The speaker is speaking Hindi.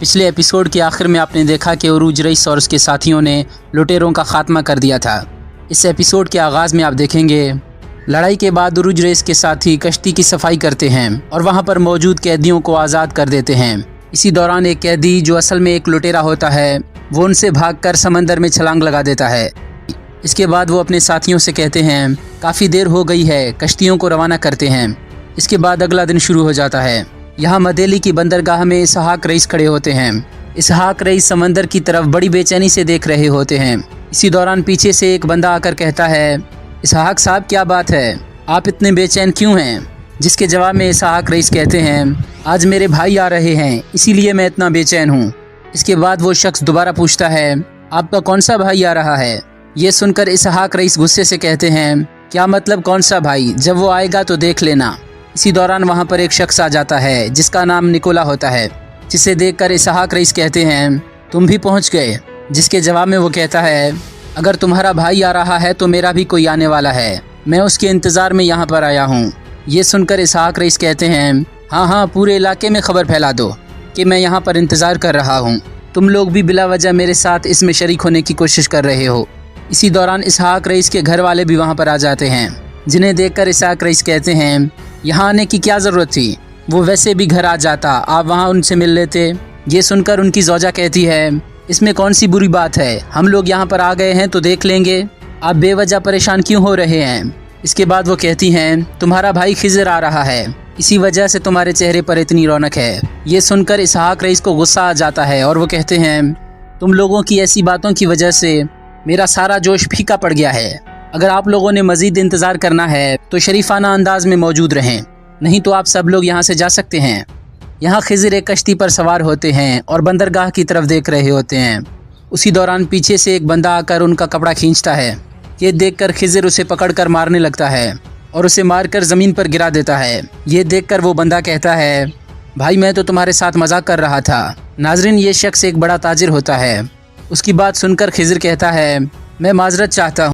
पिछले एपिसोड के आखिर में आपने देखा कि उरूज रईस और उसके साथियों ने लुटेरों का खात्मा कर दिया था। इस एपिसोड के आगाज़ में आप देखेंगे लड़ाई के बाद उरूज रईस के साथी कश्ती की सफाई करते हैं और वहां पर मौजूद कैदियों को आज़ाद कर देते हैं। इसी दौरान एक कैदी जो असल में एक लुटेरा होता है वो उनसे भागकर समंदर में छलांग लगा देता है। इसके बाद वो अपने साथियों से कहते हैं काफ़ी देर हो गई है, कश्तियों को रवाना करते हैं। इसके बाद अगला दिन शुरू हो जाता है। यहाँ मदेली की बंदरगाह में इसहाक रईस खड़े होते हैं। इसहाक रईस समंदर की तरफ बड़ी बेचैनी से देख रहे होते हैं। इसी दौरान पीछे से एक बंदा आकर कहता है, इसहाक साहब क्या बात है, आप इतने बेचैन क्यों हैं? जिसके जवाब में इसहाक रईस कहते हैं, आज मेरे भाई आ रहे हैं इसीलिए मैं इतना बेचैन हूँ। इसके बाद वो शख्स दोबारा पूछता है, आपका कौन सा भाई आ रहा है? ये सुनकर इसहाक रईस गुस्से से कहते हैं, क्या मतलब कौन सा भाई, जब वो आएगा तो देख लेना। इसी दौरान वहाँ पर एक शख्स आ जाता है जिसका नाम निकोला होता है, जिसे देखकर इसहाक रईस कहते हैं, तुम भी पहुँच गए? जिसके जवाब में वो कहता है, अगर तुम्हारा भाई आ रहा है तो मेरा भी कोई आने वाला है, मैं उसके इंतज़ार में यहाँ पर आया हूँ। ये सुनकर इसहाक रईस कहते हैं, हाँ हाँ, पूरे इलाके में खबर फैला दो कि मैं यहाँ पर इंतज़ार कर रहा हूँ। तुम लोग भी बिला वजह मेरे साथ इसमें शरीक होने की कोशिश कर रहे हो। इसी दौरान इसहाक रईस के घर वाले भी वहाँ पर आ जाते हैं, जिन्हें देखकर इसहाक रईस कहते हैं, यहाँ आने की क्या ज़रूरत थी, वो वैसे भी घर आ जाता, आप वहाँ उनसे मिल लेते। ये सुनकर उनकी ज़ौजा कहती है, इसमें कौन सी बुरी बात है, हम लोग यहाँ पर आ गए हैं तो देख लेंगे, आप बेवजह परेशान क्यों हो रहे हैं? इसके बाद वो कहती हैं, तुम्हारा भाई खिज़र आ रहा है, इसी वजह से तुम्हारे चेहरे पर इतनी रौनक है। ये सुनकर इसहाक रईस को गुस्सा आ जाता है और वो कहते हैं, तुम लोगों की ऐसी बातों की वजह से मेरा सारा जोश फीका पड़ गया है। अगर आप लोगों ने मज़ीद इंतज़ार करना है तो शरीफाना अंदाज में मौजूद रहें, नहीं तो आप सब लोग यहाँ से जा सकते हैं। यहाँ खिज़र एक कश्ती पर सवार होते हैं और बंदरगाह की तरफ देख रहे होते हैं। उसी दौरान पीछे से एक बंदा आकर उनका कपड़ा खींचता है। ये देखकर खिज़र उसे पकड़कर मारने लगता है और उसे मारकर ज़मीन पर गिरा देता है। ये देखकर वो बंदा कहता है, भाई मैं तो तुम्हारे साथ मजाक कर रहा था। नाज़रीन, ये शख्स एक बड़ा ताजिर होता है। उसकी बात सुनकर खिज़र कहता है, मैं माजरत चाहता हूँ।